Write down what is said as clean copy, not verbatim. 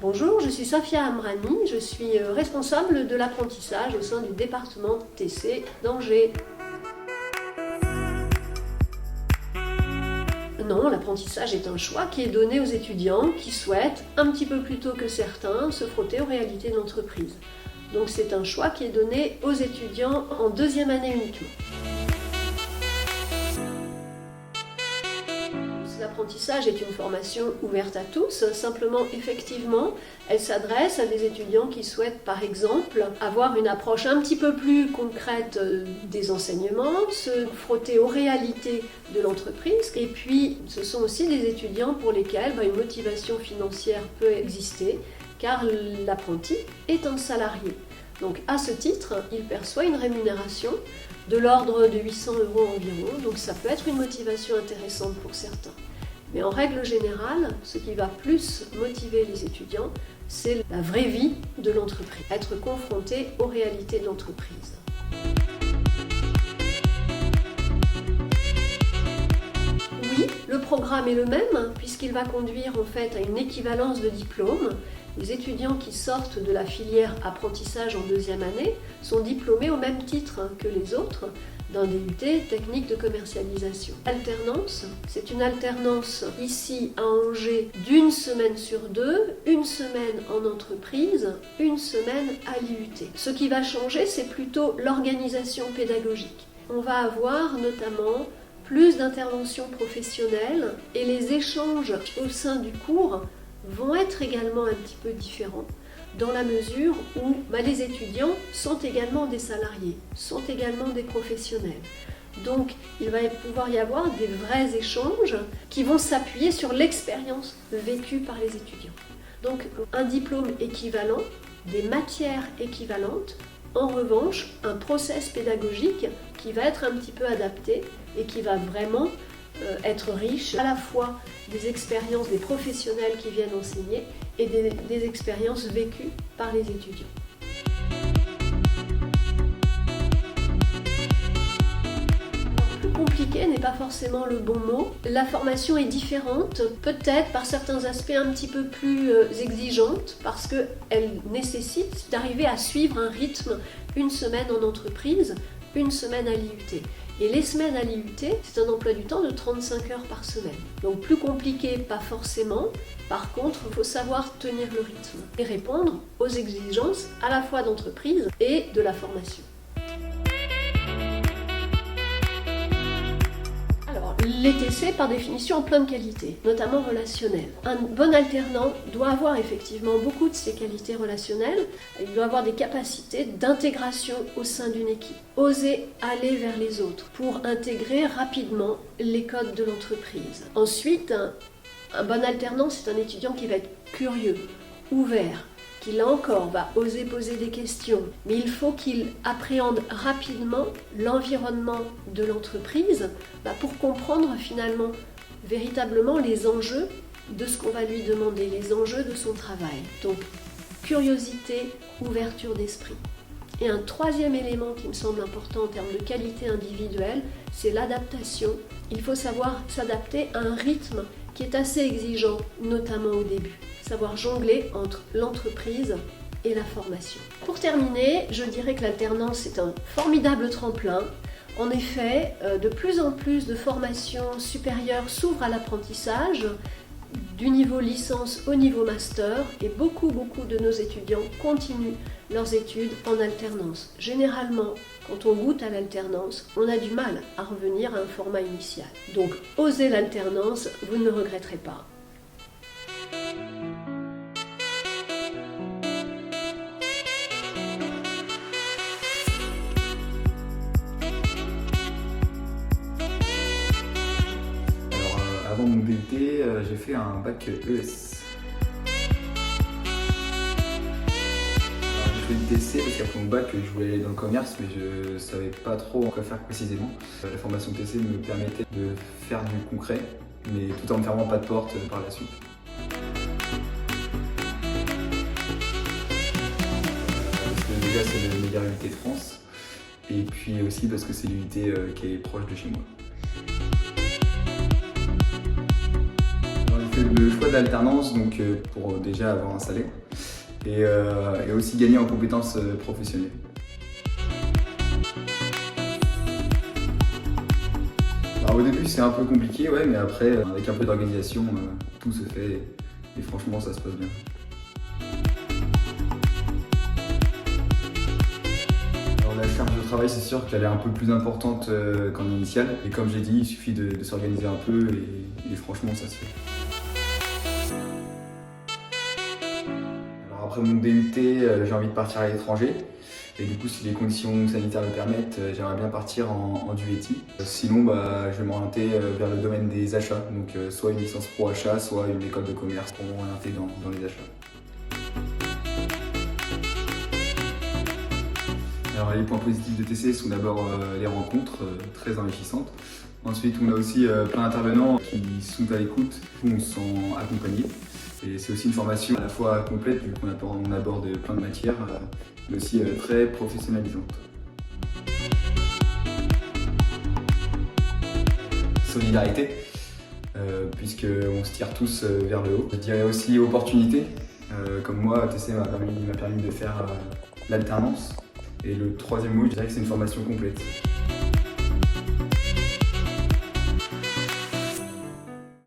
Bonjour, je suis Safia Amrani, je suis responsable de l'apprentissage au sein du département TC d'Angers. Non, l'apprentissage est un choix qui est donné aux étudiants qui souhaitent, un petit peu plus tôt que certains, se frotter aux réalités de l'entreprise. Donc c'est un choix qui est donné aux étudiants en deuxième année uniquement. L'apprentissage est une formation ouverte à tous, simplement effectivement elle s'adresse à des étudiants qui souhaitent par exemple avoir une approche un petit peu plus concrète des enseignements, se frotter aux réalités de l'entreprise, et puis ce sont aussi des étudiants pour lesquels une motivation financière peut exister car l'apprenti est un salarié. Donc à ce titre, il perçoit une rémunération de l'ordre de 800 € environ, donc ça peut être une motivation intéressante pour certains. Mais en règle générale, ce qui va plus motiver les étudiants, c'est la vraie vie de l'entreprise, être confronté aux réalités de l'entreprise. Oui, le programme est le même, puisqu'il va conduire en fait à une équivalence de diplôme. Les étudiants qui sortent de la filière apprentissage en deuxième année sont diplômés au même titre que les autres d'un DUT technique de commercialisation. L'alternance, c'est une alternance ici à Angers d'une semaine sur deux, une semaine en entreprise, une semaine à l'IUT. Ce qui va changer, c'est plutôt l'organisation pédagogique. On va avoir notamment plus d'interventions professionnelles et les échanges au sein du cours vont être également un petit peu différents dans la mesure où les étudiants sont également des salariés, sont également des professionnels. Donc il va pouvoir y avoir des vrais échanges qui vont s'appuyer sur l'expérience vécue par les étudiants. Donc un diplôme équivalent, des matières équivalentes, en revanche un process pédagogique qui va être un petit peu adapté et qui va vraiment être riche à la fois des expériences des professionnels qui viennent enseigner et des expériences vécues par les étudiants. Plus compliqué n'est pas forcément le bon mot. La formation est différente, peut-être par certains aspects un petit peu plus exigeante, parce qu'elle nécessite d'arriver à suivre un rythme, une semaine en entreprise, une semaine à l'IUT. Et les semaines à l'IUT, c'est un emploi du temps de 35 heures par semaine. Donc plus compliqué, pas forcément. Par contre, il faut savoir tenir le rythme et répondre aux exigences à la fois d'entreprise et de la formation. Les TC, par définition, ont plein de qualités, notamment relationnelles. Un bon alternant doit avoir effectivement beaucoup de ces qualités relationnelles. Il doit avoir des capacités d'intégration au sein d'une équipe. Oser aller vers les autres pour intégrer rapidement les codes de l'entreprise. Ensuite, un bon alternant, c'est un étudiant qui va être curieux, ouvert, qui là encore va oser poser des questions, mais il faut qu'il appréhende rapidement l'environnement de l'entreprise pour comprendre finalement véritablement les enjeux de ce qu'on va lui demander, les enjeux de son travail. Donc curiosité, ouverture d'esprit. Et un troisième élément qui me semble important en termes de qualité individuelle, c'est l'adaptation. Il faut savoir s'adapter à un rythme qui est assez exigeant, notamment au début. Savoir jongler entre l'entreprise et la formation. Pour terminer, je dirais que l'alternance est un formidable tremplin. En effet, de plus en plus de formations supérieures s'ouvrent à l'apprentissage, du niveau licence au niveau master, et beaucoup de nos étudiants continuent leurs études en alternance. Généralement, quand on goûte à l'alternance, on a du mal à revenir à un format initial. Donc, osez l'alternance, vous ne le regretterez pas. Avant mon DUT, j'ai fait un bac ES. J'ai fait le TC parce qu'après mon bac, je voulais aller dans le commerce, mais je ne savais pas trop quoi faire précisément. La formation TC me permettait de faire du concret, mais tout en ne fermant pas de porte par la suite. Parce que déjà, c'est le meilleur UT de France, et puis aussi parce que c'est l'UT qui est proche de chez moi. J'ai fait le Le choix de l'alternance, donc pour déjà avoir un salaire et aussi gagner en compétences professionnelles. Alors au début c'est un peu compliqué, ouais, mais après avec un peu d'organisation, tout se fait et franchement ça se passe bien. Alors la charge de travail, c'est sûr qu'elle est un peu plus importante qu'en initiale, et comme j'ai dit, il suffit de s'organiser un peu et franchement ça se fait. Alors après mon DUT, j'ai envie de partir à l'étranger. Et du coup, si les conditions sanitaires le permettent, j'aimerais bien partir en duetti. Sinon, je vais m'orienter vers le domaine des achats, donc soit une licence pro achat, soit une école de commerce pour m'orienter dans les achats. Alors les points positifs de TC sont d'abord les rencontres très enrichissantes. Ensuite, on a aussi plein d'intervenants qui sont à l'écoute, où on se sent accompagné. Et c'est aussi une formation à la fois complète, vu qu'on aborde plein de matières, mais aussi très professionnalisante. Solidarité, puisqu'on se tire tous vers le haut. Je dirais aussi opportunité, comme moi, TC m'a permis de faire l'alternance. Et le troisième mot, je dirais que c'est une formation complète.